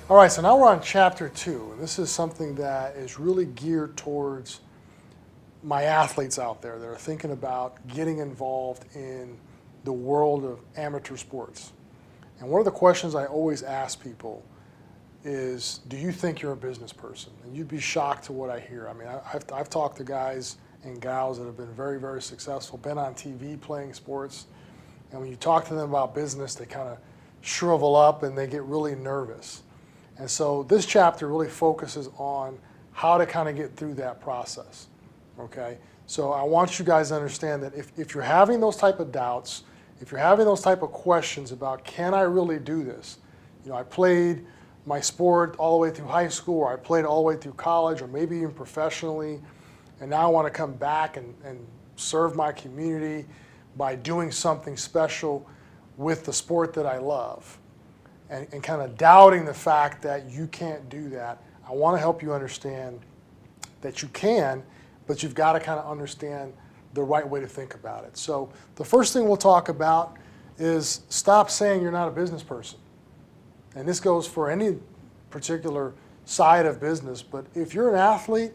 All right, so now we're on chapter 2, and this is something that is really geared towards my athletes out there that are thinking about getting involved in the world of amateur sports. And one of the questions I always ask people is, do you think you're a business person? And you'd be shocked to what I hear. I mean, I've talked to guys and gals that have been very, very successful, been on TV playing sports, and when you talk to them about business, they kind of shrivel up and they get really nervous. And so this chapter really focuses on how to kind of get through that process, okay? So I want you guys to understand that if you're having those type of doubts, if you're having those type of questions about, can I really do this? You know, I played my sport all the way through high school, or I played all the way through college, or maybe even professionally, and now I want to come back and serve my community by doing something special with the sport that I love. And kind of doubting the fact that you can't do that. I want to help you understand that you can, but you've got to kind of understand the right way to think about it. So the first thing we'll talk about is stop saying you're not a business person. And this goes for any particular side of business, but if you're an athlete,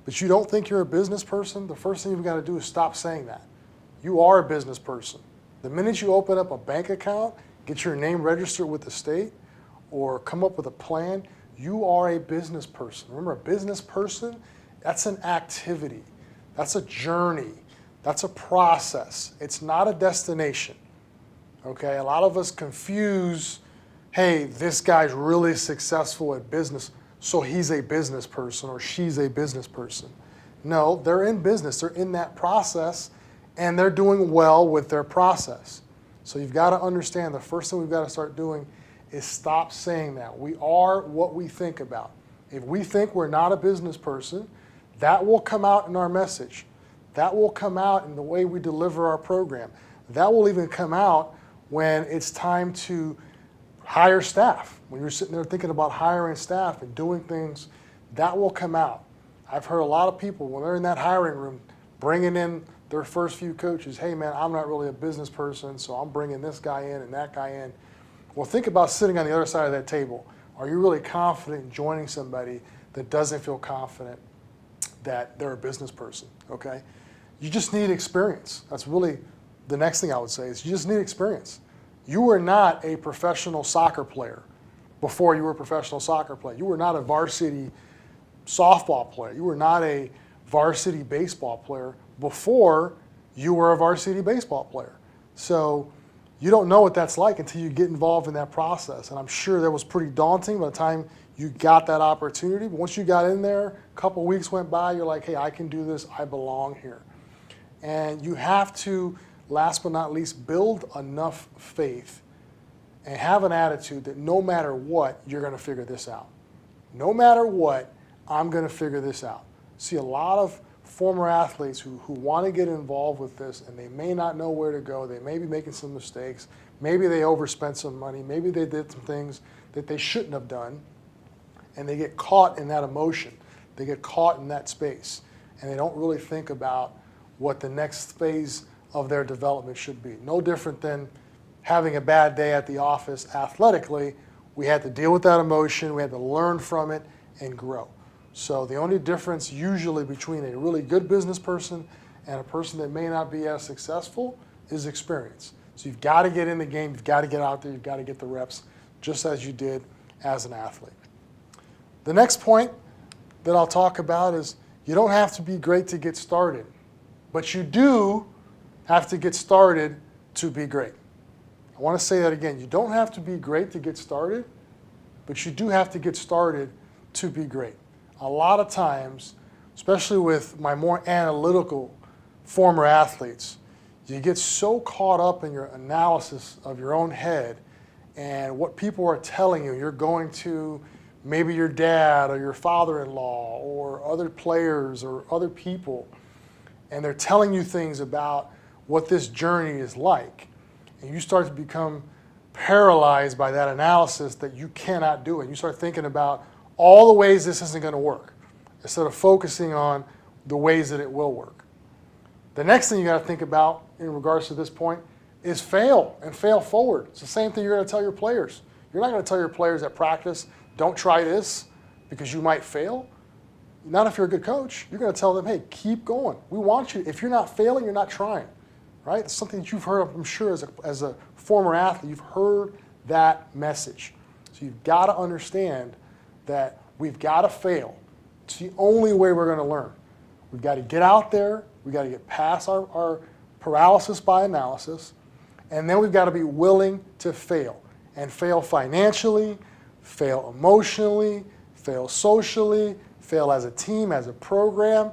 but you don't think you're a business person, the first thing you've got to do is stop saying that. You are a business person. The minute you open up a bank account, get your name registered with the state, or come up with a plan, you are a business person. Remember, a business person, that's an activity. That's a journey. That's a process. It's not a destination, okay? A lot of us confuse, hey, this guy's really successful at business, so he's a business person or she's a business person. No, they're in business. They're in that process, and they're doing well with their process. So you've got to understand the first thing we've got to start doing is stop saying that. We are what we think about. If we think we're not a business person, that will come out in our message. That will come out in the way we deliver our program. That will even come out when it's time to hire staff. When you're sitting there thinking about hiring staff and doing things, that will come out. I've heard a lot of people, when they're in that hiring room, bringing in their first few coaches, hey man, I'm not really a business person, so I'm bringing this guy in and that guy in. Well, think about sitting on the other side of that table. Are you really confident in joining somebody that doesn't feel confident that they're a business person, okay? You just need experience. That's really the next thing I would say is you just need experience. You were not a professional soccer player before you were a professional soccer player. You were not a varsity softball player. You were not a varsity baseball player before you were a varsity baseball player. So you don't know what that's like until you get involved in that process. And I'm sure that was pretty daunting by the time you got that opportunity. But once you got in there, a couple weeks went by, you're like, hey, I can do this. I belong here. And you have to, last but not least, build enough faith and have an attitude that no matter what, you're going to figure this out. No matter what, I'm going to figure this out. See a lot of former athletes who want to get involved with this, and they may not know where to go. They may be making some mistakes. Maybe they overspent some money. Maybe they did some things that they shouldn't have done, and they get caught in that emotion. They get caught in that space, and they don't really think about what the next phase of their development should be. No different than having a bad day at the office athletically. We had to deal with that emotion. We had to learn from it and grow. So the only difference usually between a really good business person and a person that may not be as successful is experience. So you've got to get in the game, you've got to get out there, you've got to get the reps, just as you did as an athlete. The next point that I'll talk about is you don't have to be great to get started, but you do have to get started to be great. I want to say that again. You don't have to be great to get started, but you do have to get started to be great. A lot of times, especially with my more analytical former athletes, you get so caught up in your analysis of your own head and what people are telling you. You're going to maybe your dad or your father-in-law or other players or other people, and they're telling you things about what this journey is like. And you start to become paralyzed by that analysis that you cannot do it. You start thinking about all the ways this isn't going to work instead of focusing on the ways that it will work. The next thing you got to think about in regards to this point is fail and fail forward. It's the same thing you're going to tell your players. You're not going to tell your players at practice, don't try this because you might fail. Not if you're a good coach. You're going to tell them, hey, keep going. We want you. If you're not failing, you're not trying, right? It's something that you've heard, I'm sure, as a former athlete, you've heard that message. So you've got to understand that we've got to fail. It's the only way we're going to learn. We've got to get out there. We've got to get past our paralysis by analysis. And then we've got to be willing to fail. And fail financially, fail emotionally, fail socially, fail as a team, as a program.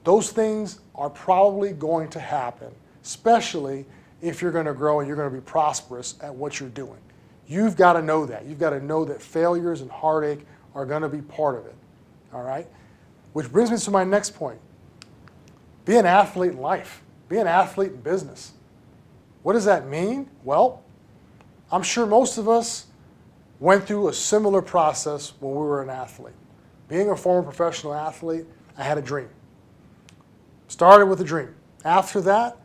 Those things are probably going to happen, especially if you're going to grow and you're going to be prosperous at what you're doing. You've got to know that. You've got to know that failures and heartache are going to be part of it, all right? Which brings me to my next point. Be an athlete in life. Be an athlete in business. What does that mean? Well, I'm sure most of us went through a similar process when we were an athlete. Being a former professional athlete, I had a dream. Started with a dream. After that,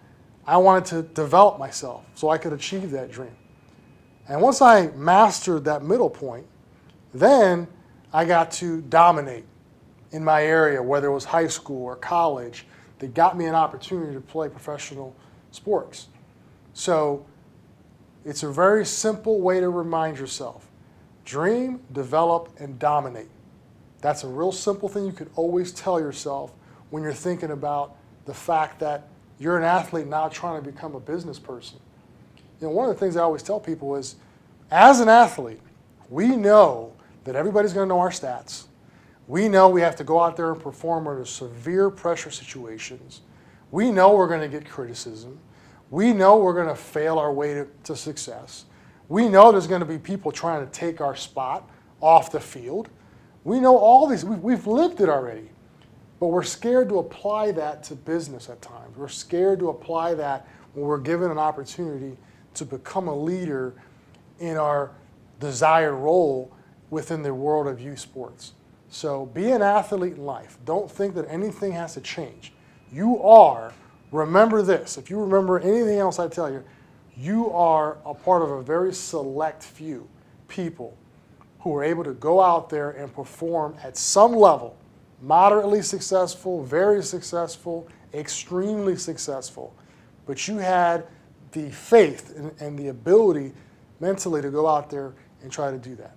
I wanted to develop myself so I could achieve that dream. And once I mastered that middle point, then I got to dominate in my area, whether it was high school or college, that got me an opportunity to play professional sports. So it's a very simple way to remind yourself. Dream, develop, and dominate. That's a real simple thing you could always tell yourself when you're thinking about the fact that you're an athlete now trying to become a business person. You know, one of the things I always tell people is, as an athlete, we know that everybody's going to know our stats. We know we have to go out there and perform under severe pressure situations. We know we're going to get criticism. We know we're going to fail our way to success. We know there's going to be people trying to take our spot off the field. We know all these. We've lived it already. But we're scared to apply that to business at times. We're scared to apply that when we're given an opportunity to become a leader in our desired role within the world of youth sports. So be an athlete in life. Don't think that anything has to change. You are, remember this, if you remember anything else I tell you, you are a part of a very select few people who are able to go out there and perform at some level, moderately successful, very successful, extremely successful. But you had the faith and the ability mentally to go out there and try to do that.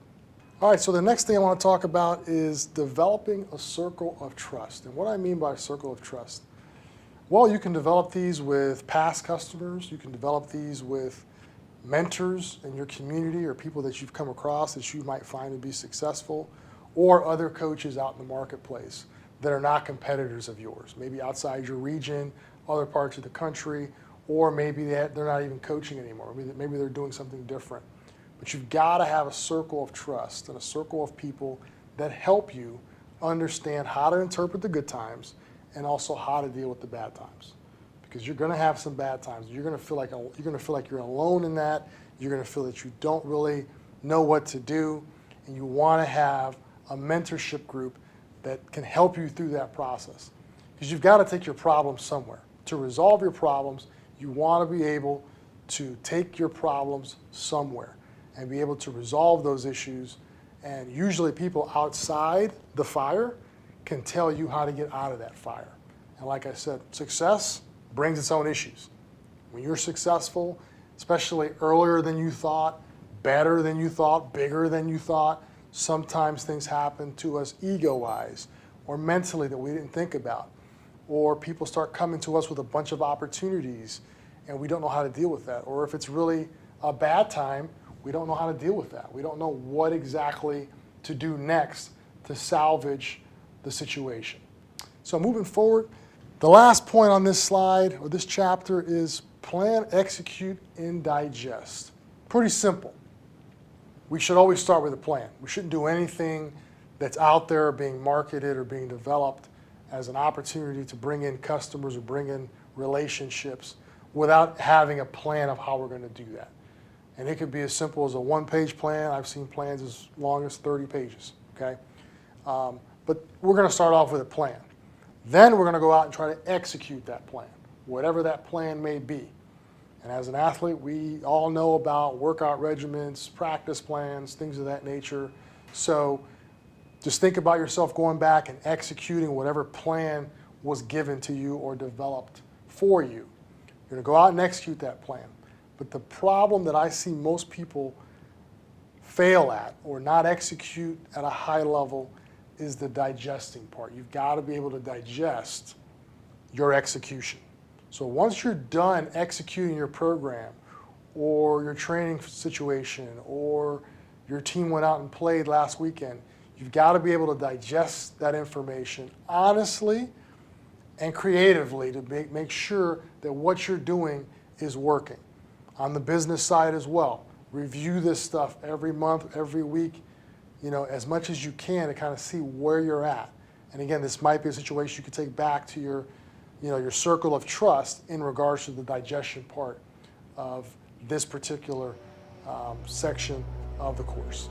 All right, so the next thing I want to talk about is developing a circle of trust. And what I mean by a circle of trust, well, you can develop these with past customers. You can develop these with mentors in your community or people that you've come across that you might find to be successful, or other coaches out in the marketplace that are not competitors of yours, maybe outside your region, other parts of the country, or maybe they're not even coaching anymore. Maybe they're doing something different. But you've got to have a circle of trust and a circle of people that help you understand how to interpret the good times and also how to deal with the bad times. Because you're going to have some bad times. You're going to feel like you're alone in that. You're going to feel that you don't really know what to do, and you want to have a mentorship group that can help you through that process. Because you've got to take your problems somewhere. To resolve your problems, you want to be able to take your problems somewhere and be able to resolve those issues. And usually people outside the fire can tell you how to get out of that fire. And like I said, success brings its own issues. When you're successful, especially earlier than you thought, better than you thought, bigger than you thought, sometimes things happen to us ego-wise or mentally that we didn't think about. Or people start coming to us with a bunch of opportunities and we don't know how to deal with that. Or if it's really a bad time, we don't know how to deal with that. We don't know what exactly to do next to salvage the situation. So moving forward, the last point on this slide or this chapter is plan, execute, and digest. Pretty simple. We should always start with a plan. We shouldn't do anything that's out there being marketed or being developed as an opportunity to bring in customers or bring in relationships without having a plan of how we're going to do that. And it could be as simple as a one-page plan. I've seen plans as long as 30 pages, okay? But we're going to start off with a plan. Then we're going to go out and try to execute that plan, whatever that plan may be. And as an athlete, we all know about workout regimens, practice plans, things of that nature. So just think about yourself going back and executing whatever plan was given to you or developed for you. You're going to go out and execute that plan. But the problem that I see most people fail at or not execute at a high level is the digesting part. You've got to be able to digest your execution. So once you're done executing your program or your training situation or your team went out and played last weekend, you've got to be able to digest that information honestly and creatively to make sure that what you're doing is working. On the business side as well, review this stuff every month, every week, as much as you can to kind of see where you're at. And again, this might be a situation you could take back to your circle of trust in regards to the digestion part of this particular section of the course.